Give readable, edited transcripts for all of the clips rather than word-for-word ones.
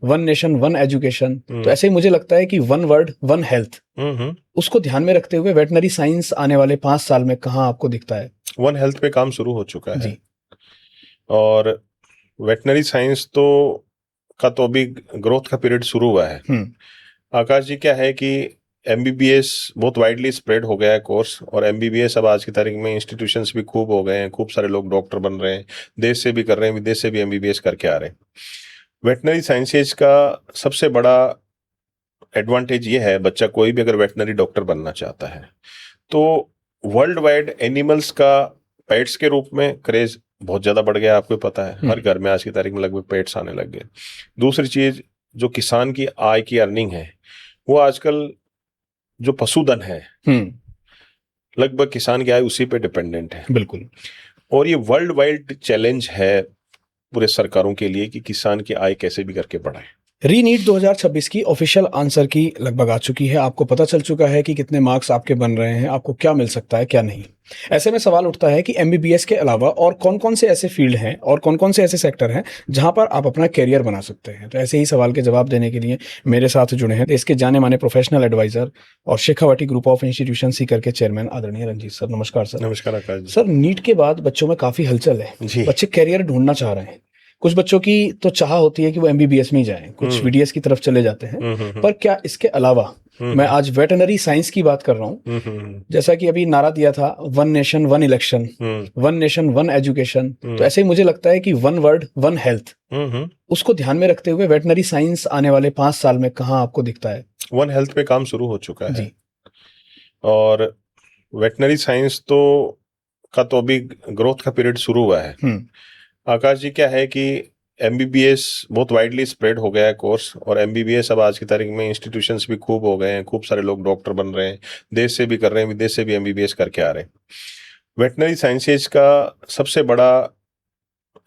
One nation one education, तो हम्म, ऐसे ही मुझे लगता है कि वन वर्ल्ड वन हेल्थ, उसको ध्यान में रखते हुए वेटनरी साइंस आने वाले 5 साल में कहाँ आपको दिखता है? वन हेल्थ पे काम शुरू हो चुका है। जी। और वेटनरी साइंस तो अभी ग्रोथ का पीरियड शुरू हुआ है। आकाश जी, क्या है कि एमबीबीएस बहुत वाइडली स्प्रेड हो गया है कोर्स, और एमबीबीएस अब आज की तारीख में इंस्टीट्यूशंस भी खूब हो गए हैं, खूब सारे लोग डॉक्टर बन रहे हैं, देश से भी कर रहे हैं, विदेश से भी एमबीबीएस करके आ रहे हैं। वेटनरी साइंसेज का सबसे बड़ा एडवांटेज ये है, बच्चा कोई भी अगर वेटनरी डॉक्टर बनना चाहता है तो वर्ल्ड वाइड एनिमल्स का पेट्स के रूप में क्रेज बहुत ज्यादा बढ़ गया। आपको पता है, हर घर में आज की तारीख में लगभग पेट्स आने लग गए। दूसरी चीज, जो किसान की आय की अर्निंग है, वो आजकल जो पशुधन है, लगभग किसान की आय उसी पे डिपेंडेंट है। बिल्कुल। और ये वर्ल्ड वाइड चैलेंज है पूरे सरकारों के लिए कि किसान की आय कैसे भी करके बढ़ाए। रीनीट 2026 की ऑफिशियल आंसर की लगभग आ चुकी है, आपको पता चल चुका है कि कितने मार्क्स आपके बन रहे हैं, आपको क्या मिल सकता है क्या नहीं। ऐसे में सवाल उठता है कि एमबीबीएस के अलावा और कौन कौन से ऐसे फील्ड हैं और कौन कौन से ऐसे सेक्टर हैं जहां पर आप अपना करियर बना सकते हैं। तो ऐसे ही सवाल के जवाब देने के लिए मेरे साथ जुड़े हैं देश के जाने माने प्रोफेशनल एडवाइजर और Shekhawati group of institution Sikar के चेयरमैन आदरणीय रंजीत सर। नमस्कार सर। नमस्कार आकाश जी। सर, नीट के बाद बच्चों में काफी हलचल है, जी। बच्चे करियर ढूंढना चाह रहे हैं। कुछ बच्चों की तो चाह होती है कि वो एमबीबीएस में ही जाएं, कुछ वीडीएस की तरफ चले जाते हैं। पर क्या इसके अलावा, मैं आज वेटरनरी साइंस की बात कर रहा हूँ, जैसा कि अभी नारा दिया था one nation one election, one nation one education, तो ऐसे ही मुझे लगता है कि वन वर्ल्ड वन हेल्थ, उसको ध्यान में रखते हुए वेटनरी साइंस आने वाले 5 साल में कहाँ आपको दिखता है? वन हेल्थ पे काम शुरू हो चुका है। जी। और वेटनरी साइंस तो अभी ग्रोथ का पीरियड शुरू हुआ है। आकाश जी, क्या है कि एमबीबीएस बहुत वाइडली स्प्रेड हो गया है कोर्स, और एमबीबीएस अब आज की तारीख में इंस्टीट्यूशंस भी खूब हो गए हैं, खूब सारे लोग डॉक्टर बन रहे हैं, देश से भी कर रहे हैं, विदेश से भी एमबीबीएस करके आ रहे हैं। वेटनरी साइंसेज का सबसे बड़ा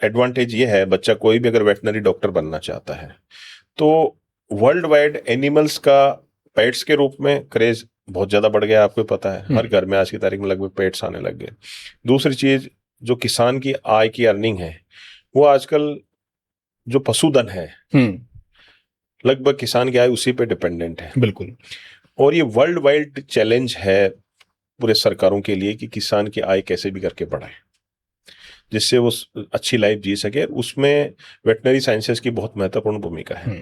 एडवांटेज ये है, बच्चा कोई भी अगर वेटनरी डॉक्टर बनना चाहता है तो वर्ल्ड वाइड एनिमल्स का पेट्स के रूप में क्रेज बहुत ज्यादा बढ़ गया। आपको पता है, हर घर में आज की तारीख में लगभग पेट्स आने लग गए। दूसरी चीज, जो किसान की आय की अर्निंग है, वो आजकल जो पशुधन है, लगभग किसान की आय उसी पे डिपेंडेंट है। बिल्कुल। और ये वर्ल्ड वाइड चैलेंज है पूरे सरकारों के लिए कि किसान की आय कैसे भी करके बढ़ाए, जिससे वो अच्छी लाइफ जी सके। उसमें वेटनरी साइंसेस की बहुत महत्वपूर्ण भूमिका है।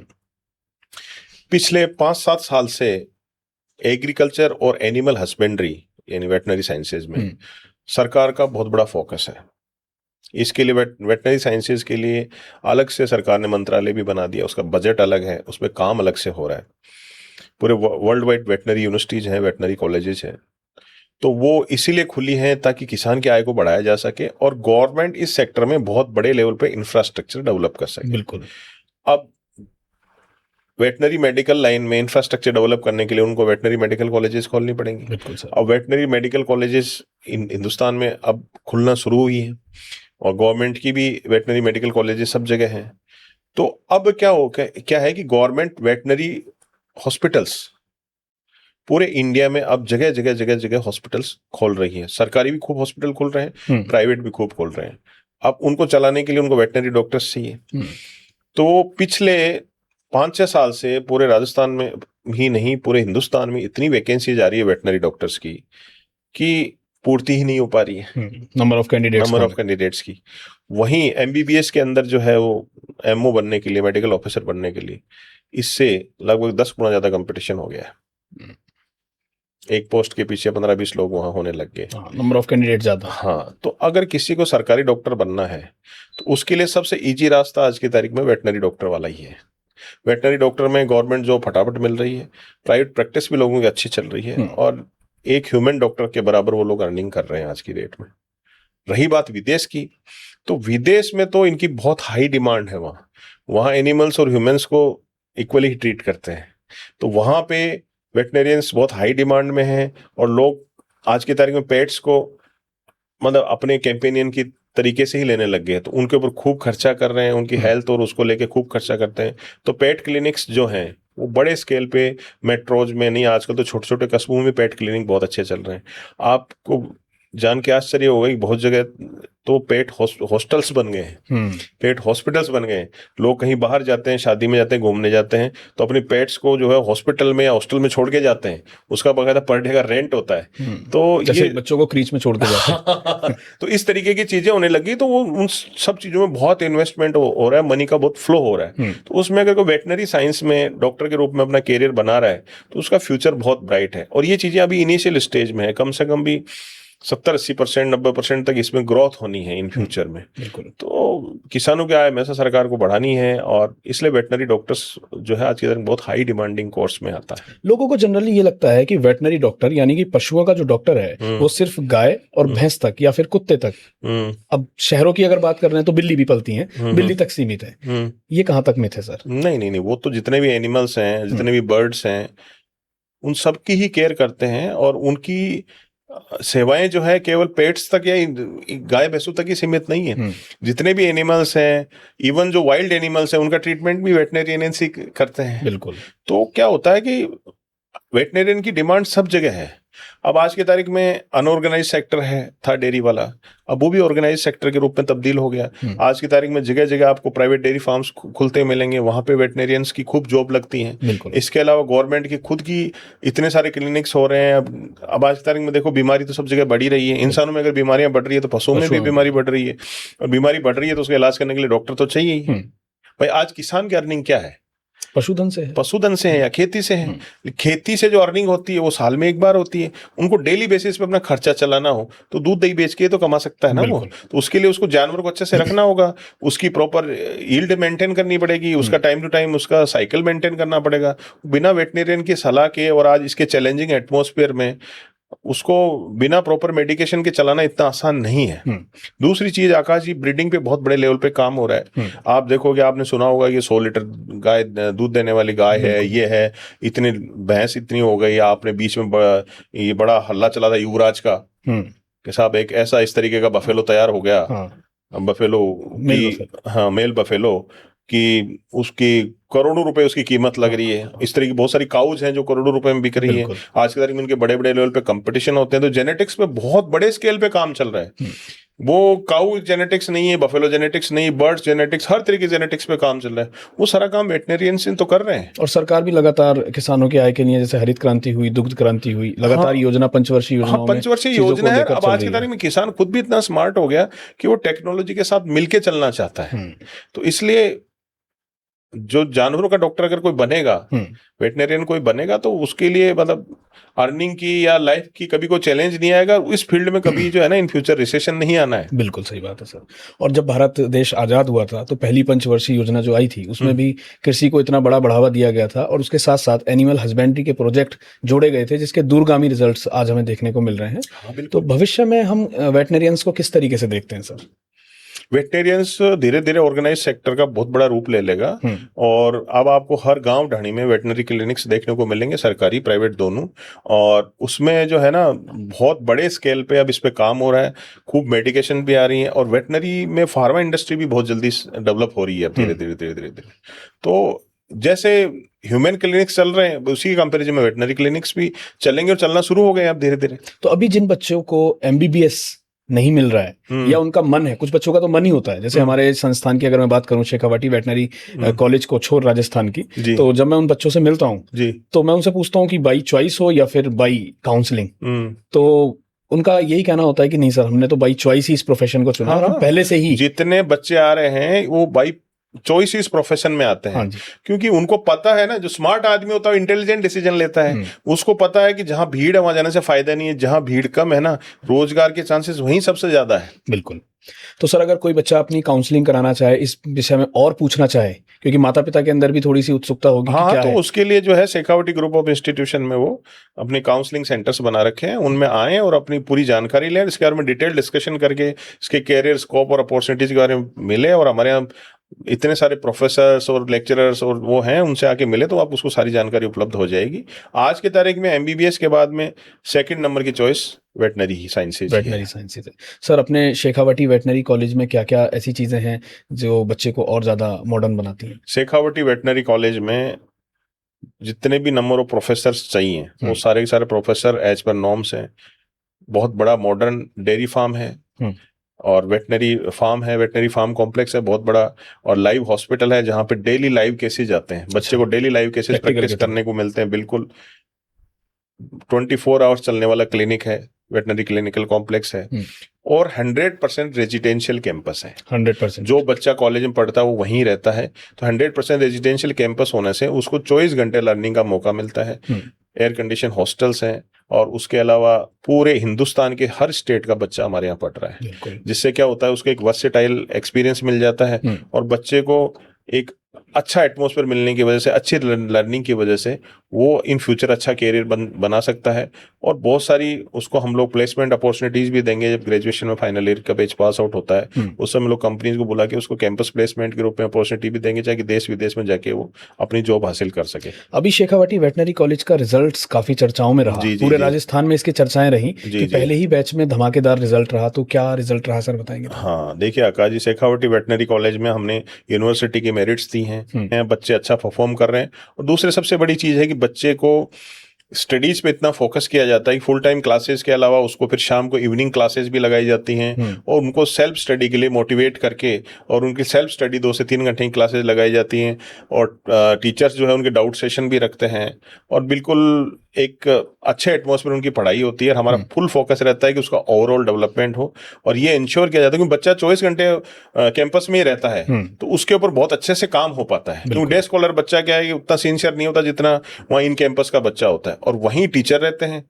पिछले 5-7 साल से एग्रीकल्चर और एनिमल हस्बेंड्री यानी वेटनरी साइंसेज में सरकार का बहुत बड़ा फोकस है। इसके लिए वेटनरी साइंसेज के लिए अलग से सरकार ने मंत्रालय भी बना दिया, उसका बजट अलग है, उसमें काम अलग से हो रहा है। पूरे वर्ल्ड वाइड वेटनरी यूनिवर्सिटीज हैं, वेटनरी कॉलेजेस हैं, तो वो इसीलिए खुली हैं ताकि किसान की आय को बढ़ाया जा सके और गवर्नमेंट इस सेक्टर में बहुत बड़े लेवल पे इंफ्रास्ट्रक्चर डेवलप कर सके। बिल्कुल। अब वेटनरी मेडिकल लाइन में इंफ्रास्ट्रक्चर डेवलप करने के लिए उनको वेटनरी मेडिकल कॉलेजेस खोलनी पड़ेंगी। बिल्कुल सर। अब वेटनरी मेडिकल कॉलेजेस हिंदुस्तान में अब खुलना शुरू हुई है, और गवर्नमेंट की भी वेटनरी मेडिकल कॉलेजेस सब जगह हैं। तो अब क्या है कि गवर्नमेंट वेटनरी हॉस्पिटल्स पूरे इंडिया में अब जगह हॉस्पिटल्स खोल रही है। सरकारी भी खूब हॉस्पिटल खोल रहे हैं, प्राइवेट भी खूब खोल रहे हैं। अब उनको चलाने के लिए उनको वेटनरी डॉक्टर्स चाहिए। तो पिछले 5-6 साल से पूरे राजस्थान में ही नहीं, पूरे हिंदुस्तान में इतनी वैकेंसी जा रही है वेटनरी डॉक्टर्स की कि पूर्ति ही नहीं हो पा रही है नंबर ऑफ कैंडिडेट्स की। वहीं एमबीबीएस के अंदर जो है वो एमओ बनने के लिए, मेडिकल ऑफिसर बनने के लिए, इससे लगभग 10 गुना ज्यादा कंपटीशन हो गया है। एक पोस्ट के पीछे 15-20 लोग वहां होने लग गए। नंबर ऑफ कैंडिडेट ज्यादा। हाँ, तो अगर किसी को सरकारी डॉक्टर बनना है तो उसके लिए सबसे इजी रास्ता आज की तारीख में वेटनरी डॉक्टर वाला ही है। वेटनरी डॉक्टर में गवर्नमेंट जो फटाफट मिल रही है, प्राइवेट प्रैक्टिस भी लोगों की अच्छी चल रही है, और एक ह्यूमन डॉक्टर के बराबर वो लोग अर्निंग कर रहे हैं आज की डेट में। रही बात विदेश की, तो विदेश में तो इनकी बहुत हाई डिमांड है। वहाँ एनिमल्स और ह्यूमंस को इक्वली ही ट्रीट करते हैं, तो वहाँ पे वेटनरियंस बहुत हाई डिमांड में हैं, और लोग आज की तारीख में पेट्स को मतलब अपने कैंपेनियन की तरीके से ही लेने लग गए, तो उनके ऊपर खूब खर्चा कर रहे हैं, उनकी हेल्थ और उसको लेके खूब खर्चा करते हैं। तो पेट क्लिनिक्स जो हैं वो बड़े स्केल पे, मेट्रोज में नहीं, आजकल तो छोटे छोटे कस्बों में पेट क्लिनिक बहुत अच्छे चल रहे हैं। आपको जान के आश्चर्य होगा कि बहुत जगह तो पेट हॉस्टल्स बन गए हैं, पेट हॉस्पिटल्स बन गए हैं। लोग कहीं बाहर जाते हैं, शादी में जाते हैं, घूमने जाते हैं, तो अपने पेट्स को जो है हॉस्पिटल में या हॉस्टल में छोड़ के जाते हैं। उसका बकायदा पर डे का रेंट होता है। तो जैसे ये बच्चों को क्रीच में छोड़ के जाते हैं। तो इस तरीके की चीजें होने लगी, तो वो उन सब चीजों में बहुत इन्वेस्टमेंट हो रहा है, मनी का बहुत फ्लो हो रहा है। तो उसमें अगर कोई वेटनरी साइंस में डॉक्टर के रूप में अपना करियर बना रहा है तो उसका फ्यूचर बहुत ब्राइट है। और ये चीजें अभी इनिशियल स्टेज में है, कम से कम भी 70-80%, 90% तक इसमें ग्रोथ होनी है इन फ्यूचर में। बिल्कुल। तो किसानों की आय हमेशा सरकार को बढ़ानी है, और इसलिए वेटनरी डॉक्टर्स जो है आज के दिन बहुत हाई डिमांडिंग कोर्स में आता है। लोगों को जनरली ये लगता है कि वेटनरी डॉक्टर यानी कि पशुओं का जो डॉक्टर है वो सिर्फ गाय और भैंस तक या फिर कुत्ते तक, अब शहरों की अगर बात कर रहे हैं तो बिल्ली भी पलती हैं, बिल्ली तक सीमित है। ये कहाँ तक मिथ है सर? नहीं नहीं नहीं, वो तो जितने भी एनिमल्स हैं, जितने भी बर्ड्स हैं, उन सब की ही केयर करते हैं। और उनकी सेवाएं जो है केवल पेट्स तक या गाय भैंसों तक ही सीमित नहीं है। जितने भी एनिमल्स हैं, इवन जो वाइल्ड एनिमल्स हैं, उनका ट्रीटमेंट भी वेटनरियन ही करते हैं। बिल्कुल। तो क्या होता है कि वेटनरियन की डिमांड सब जगह है। अब आज की तारीख में अनऑर्गेनाइज सेक्टर था डेयरी वाला, अब वो भी ऑर्गेनाइज सेक्टर के रूप में तब्दील हो गया। आज की तारीख में जगह जगह आपको प्राइवेट डेयरी फार्म्स खुलते मिलेंगे, वहां पे वेटनरियंस की खूब जॉब लगती हैं। इसके अलावा गवर्नमेंट की खुद की इतने सारे क्लिनिक्स हो रहे हैं। अब आज की तारीख में देखो, बीमारी तो सब जगह बढ़ी रही है। इंसानों में अगर बीमारियां बढ़ रही है तो पशुओं में भी बीमारी बढ़ रही है, और बीमारी बढ़ रही है तो उसका इलाज करने के लिए डॉक्टर तो चाहिए ही। भाई आज किसान की अर्निंग क्या है? पशुधन से है। पशुधन से है या खेती से है। खेती से जो अर्निंग होती है वो साल में एक बार होती है। उनको डेली बेसिस पे अपना खर्चा चलाना हो तो दूध दही बेच के तो कमा सकता है ना वो। तो उसके लिए उसको जानवर को अच्छे से रखना होगा, उसकी प्रॉपर यील्ड मेंटेन करनी पड़ेगी, उसका टाइम टू टाइम उसका साइकिल मेंटेन करना पड़ेगा। बिना वेटनरियन की सलाह के और आज इसके चैलेंजिंग एटमॉस्फेयर में उसको बिना प्रॉपर मेडिकेशन के चलाना इतना आसान नहीं है। दूसरी चीज, आकाश जी, ब्रीडिंग पे बहुत बड़े लेवल पे काम हो रहा है। आप देखोगे, आपने सुना होगा ये 100 लीटर गाय दूध देने वाली गाय है, ये है, इतनी भैंस इतनी हो गई। आपने बीच में ये बड़ा हल्ला चला था युवराज का कि साहब एक ऐसा इस तरीके का बफेलो तैयार हो गया, बफेलो की, हाँ, मेल बफेलो कि उसकी करोड़ों रुपए उसकी कीमत लग रही है। इस तरह की बहुत सारी काउज हैं जो करोड़ों रुपए में बिक रही है। आज की तारीख में उनके बड़े बड़े लेवल पे कंपटीशन होते हैं। तो जेनेटिक्स पे बहुत बड़े स्केल पे काम चल रहा है। वो काउ जेनेटिक्स नहीं है, बफेलो जेनेटिक्स नहीं, बर्ड्स जेनेटिक्स, हर तरह की जेनेटिक्स पे काम चल रहा है। वो सारा काम वेटनरियंस तो कर रहे हैं। और सरकार भी लगातार किसानों की आय के लिए, जैसे हरित क्रांति हुई, दुग्ध क्रांति हुई, लगातार योजना, पंचवर्षीय योजना, पंचवर्षीय योजना है। अब आज की तारीख में किसान खुद भी इतना स्मार्ट हो गया कि वो टेक्नोलॉजी के साथ मिलके चलना चाहता है। तो इसलिए जो जानवरों का डॉक्टर अगर कोई बनेगा, वेटनरियन कोई बनेगा, तो उसके लिए मतलब अर्निंग की या लाइफ की कभी कोई चैलेंज नहीं आएगा। इस फील्ड में कभी जो है ना, इन फ्यूचर रिसेशन नहीं आना है। बिल्कुल सही बात है सर। और जब भारत देश आजाद हुआ था तो पहली पंचवर्षीय योजना जो आई थी उसमें भी कृषि को इतना बड़ा बढ़ावा दिया गया था, और उसके साथ साथ एनिमल हस्बेंड्री के प्रोजेक्ट जोड़े गए थे जिसके दूरगामी रिजल्ट्स आज हमें देखने को मिल रहे हैं। तो भविष्य में हम वेटनरियंस को किस तरीके से देखते हैं सर? वेटनरियंस धीरे धीरे ऑर्गेनाइज सेक्टर का बहुत बड़ा रूप ले लेगा, और अब आपको हर गांव ढाणी में वेटनरी क्लिनिक्स देखने को मिलेंगे, सरकारी प्राइवेट दोनों। और उसमें जो है ना, बहुत बड़े स्केल पे अब इस पे काम हो रहा है। खूब मेडिकेशन भी आ रही है, और वेटनरी में फार्मा इंडस्ट्री भी बहुत जल्दी डेवलप हो रही है धीरे धीरे धीरे धीरे धीरे। तो जैसे ह्यूमन क्लिनिक्स चल रहे हैं, उसी के कंपैरिजन में वेटनरी क्लिनिक्स भी चलेंगे और चलना शुरू हो गए अब धीरे धीरे। तो अभी जिन बच्चों को MBBS नहीं मिल रहा है या उनका मन है, कुछ बच्चों का तो मन ही होता है, जैसे हमारे संस्थान की अगर मैं बात करूं, शेखावाटी वेटनरी कॉलेज कोछोर राजस्थान की, तो जब मैं उन बच्चों से मिलता हूं तो मैं उनसे पूछता हूं कि बाई चॉइस हो या फिर बाई काउंसलिंग, तो उनका यही कहना होता है कि नहीं सर, हमने तो बाई चॉइस ही इस प्रोफेशन को चुना। हम पहले से ही जितने बच्चे आ रहे हैं वो बाई चॉइस इस प्रोफेशन में आते हैं। क्योंकि उनको पता है ना, जो स्मार्ट आदमी होता है इंटेलिजेंट डिसीजन लेता है। उसको पता है कि जहां भीड़ है वहां जाने से फायदा नहीं है, जहां भीड़ कम है ना, रोजगार के चांसेस वहीं सबसे ज्यादा है। बिल्कुल। तो सर, अगर कोई बच्चा अपनी काउंसलिंग कराना चाहे, इस विषय में और पूछना चाहे, क्योंकि माता पिता के अंदर भी थोड़ी सी उत्सुकता होगी कि क्या तो है? उसके लिए जो है शेखावटी ग्रुप ऑफ इंस्टीट्यूशन में वो अपनी काउंसलिंग सेंटर्स बना रखे हैं, उनमें आए और अपनी पूरी जानकारी लें, इसके बारे में डिटेल डिस्कशन करके इसके कैरियर स्कोप और अपॉर्चुनिटीज के बारे में मिले। और हमारे यहाँ इतने सारे प्रोफेसर्स और लेक्चरर्स और वो हैं, उनसे आके मिले तो आप उसको सारी जानकारी उपलब्ध हो जाएगी। आज के तारीख में MBBS के बाद में सेकंड नंबर की चॉइस वेटनरी साइंसेज है। सर, अपने शेखावटी वेटनरी कॉलेज में क्या क्या ऐसी चीजें हैं जो बच्चे को और ज्यादा मॉडर्न बनाती हैं? शेखावटी वेटनरी कॉलेज में जितने भी नंबर ऑफ प्रोफेसर्स चाहिए वो सारे के सारे प्रोफेसर एज पर नॉर्म्स हैं। बहुत बड़ा मॉडर्न डेयरी फार्म है और वेटनरी फार्म है, वेटनरी फार्म कॉम्प्लेक्स है बहुत बड़ा, और लाइव हॉस्पिटल है जहाँ पे डेली लाइव केसेस जाते हैं, बच्चे को डेली लाइव केसेस प्रैक्टिस करने को मिलते हैं। बिल्कुल 24 आवर्स चलने वाला क्लिनिक है, वेटनरी क्लिनिकल कॉम्प्लेक्स है, और 100% रेजिडेंशियल कैंपस है। 100% जो बच्चा कॉलेज में पढ़ता है वो वहीं रहता है, तो 100% रेजिडेंशियल कैंपस होने से उसको 24 घंटे लर्निंग का मौका मिलता है। एयर कंडीशन हॉस्टल्स हैं, और उसके अलावा पूरे हिंदुस्तान के हर स्टेट का बच्चा हमारे यहाँ पढ़ रहा है, जिससे क्या होता है उसको एक वर्सेटाइल एक्सपीरियंस मिल जाता है, और बच्चे को एक अच्छा एटमॉस्फेयर मिलने की वजह से, अच्छी लर्निंग की वजह से वो इन फ्यूचर अच्छा कैरियर बना सकता है। और बहुत सारी उसको हम लोग प्लेसमेंट अपॉर्चुनिटीज भी देंगे। जब ग्रेजुएशन में फाइनल ईयर का बैच पास आउट होता है उस समय लोग कंपनीज को बुला के उसको कैंपस प्लेसमेंट के रूप में अपॉर्चुनिटी भी देंगे, ताकि देश विदेश में जाके वो अपनी जॉब हासिल कर सके। अभी शेखावाटी वेटनरी कॉलेज का रिजल्ट काफी चर्चाओं में रहा, पूरे राजस्थान में इसकी चर्चाएं रही कि पहले ही बैच में धमाकेदार रिजल्ट रहा, तो क्या रिजल्ट रहा सर बताएंगे? हाँ देखिए आकाश जी, शेखावाटी वेटनरी कॉलेज में हमने यूनिवर्सिटी की मेरिट्स दी हैं, बच्चे अच्छा परफॉर्म कर रहे हैं। और दूसरी सबसे बड़ी चीज है कि बच्चे को स्टडीज पे इतना फोकस किया जाता है कि फुल टाइम क्लासेस के अलावा उसको फिर शाम को इवनिंग क्लासेस भी लगाई जाती हैं, और उनको सेल्फ स्टडी के लिए मोटिवेट करके और उनकी सेल्फ स्टडी 2 से 3 घंटे की क्लासेस लगाई जाती हैं, और टीचर्स जो है उनके डाउट सेशन भी रखते हैं, और बिल्कुल एक अच्छे एटमॉस्फेयर उनकी पढ़ाई होती है। हमारा फुल फोकस रहता है कि उसका ओवरऑल डेवलपमेंट हो, और ये इंश्योर किया जाता है कि बच्चा 24 घंटे कैंपस में ही रहता है तो उसके ऊपर बहुत अच्छे से काम हो पाता है। क्योंकि डे स्कॉलर बच्चा क्या है कि उतना सिंसियर नहीं होता जितना वहाँ इन कैंपस का बच्चा होता है, और वहीं टीचर रहते हैं,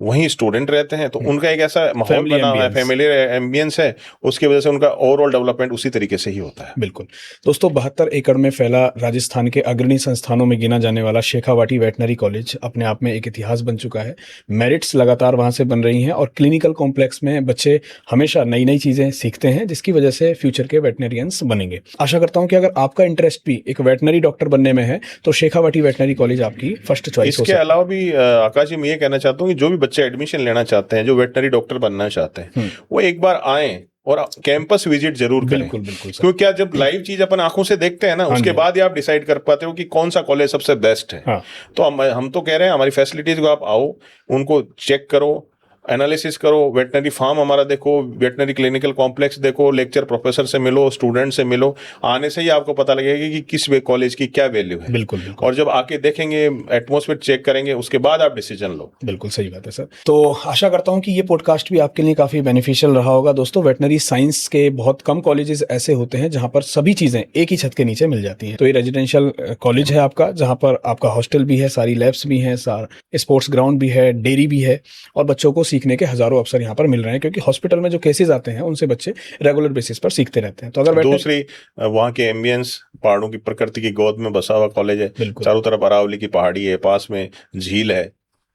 वहीं स्टूडेंट रहते हैं, तो उनका एक ऐसा माहौल बना हुआ है, फैमिली एम्बियंस है, उसकी वजह से उनका ओवरऑल डेवलपमेंट उसी तरीके से ही होता है। बिल्कुल दोस्तों, 72 एकड़ में फैला राजस्थान के अग्रणी संस्थानों में गिना जाने वाला शेखावाटी वेटनरी कॉलेज अपने आप में एक इतिहास बन चुका है। मेरिट्स लगातार वहां से बन रही हैं, और क्लिनिकल कॉम्प्लेक्स में बच्चे हमेशा नई नई चीजें सीखते हैं, जिसकी वजह से फ्यूचर के वेटनरियंस बनेंगे। आशा करता हूँ कि अगर आपका इंटरेस्ट भी एक वेटनरी डॉक्टर बनने में है तो शेखावाटी वेटनरी कॉलेज आपकी फर्स्ट चॉइस हो सकती है। इसके अलावा भी आकाश जी मैं ये कहना चाहता हूँ कि जो भी बच्चे एडमिशन लेना चाहते हैं, जो वेटनरी डॉक्टर बनना चाहते हैं, वो एक बार आए और कैंपस विजिट जरूर करें। बिल्कुल बिल्कुल सर। क्योंकि क्या जब लाइव चीज अपन आंखों से देखते हैं ना, उसके बाद ही आप डिसाइड कर पाते हो कि कौन सा कॉलेज सबसे बेस्ट है। तो हम तो कह रहे हैं हमारी फैसिलिटीज को आप आओ, उनको चेक करो, एनालिसिस करो, वेटनरी फार्म हमारा देखो, वेटनरी क्लिनिकल कॉम्प्लेक्स देखो, लेक्चर प्रोफेसर से मिलो, स्टूडेंट से मिलो, आने से ही आपको पता लगेगा कि किस वे कॉलेज की क्या वैल्यू है। बिल्कुल और जब आके देखेंगे, एटमॉस्फेयर चेक करेंगे, उसके बाद आप डिसीजन लो। बिल्कुल सही बात है सर। तो आशा करता हूं कि ये पॉडकास्ट भी आपके लिए काफी बेनिफिशियल रहा होगा। दोस्तों, वेटनरी साइंस के बहुत कम कॉलेजेस ऐसे होते हैं जहां पर सभी चीजें एक ही छत के नीचे मिल जाती हैं। तो ये रेजिडेंशियल कॉलेज है आपका, जहां पर आपका हॉस्टल भी है, सारी लैब्स भी हैं, स्पोर्ट्स ग्राउंड भी है, डेयरी भी है, और बच्चों को सीखने के हजारों अवसर यहाँ पर मिल रहे हैं, क्योंकि हॉस्पिटल में जो केसेस आते हैं उनसे बच्चे रेगुलर बेसिस पर सीखते रहते हैं। तो अगर दूसरी वहाँ के एम्बियंस, पहाड़ों की प्रकृति की गोद में बसा हुआ कॉलेज है, चारों तरफ अरावली की पहाड़ी है, पास में झील है।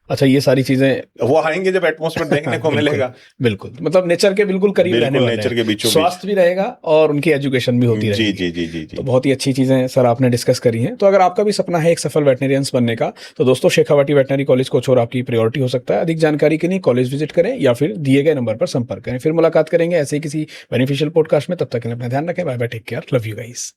अच्छा, ये सारी चीजें वो आएंगे जब एटमॉस्फेयर देखने को मिलेगा। बिल्कुल, मतलब नेचर के बिल्कुल करीब रहने वाले हैं, नेचर के बीचों स्वास्थ्य भी रहेगा और उनकी एजुकेशन भी होती रहेगी। जी जी जी जी। तो बहुत ही अच्छी चीजें सर आपने डिस्कस करी हैं। तो अगर आपका भी सपना है एक सफल वेटनरियंस बनने का, तो दोस्तों शेखावाटी वेटनरी कॉलेज को छोड़ आपकी प्रायोरिटी हो सकता है। अधिक जानकारी के लिए कॉलेज विजिट करें या फिर दिए गए नंबर पर संपर्क करें। फिर मुलाकात करेंगे ऐसे ही किसी बेनिफिशियल पॉडकास्ट में। तब तक के लिए अपना ध्यान रखें। Bye bye, take care, love you guys.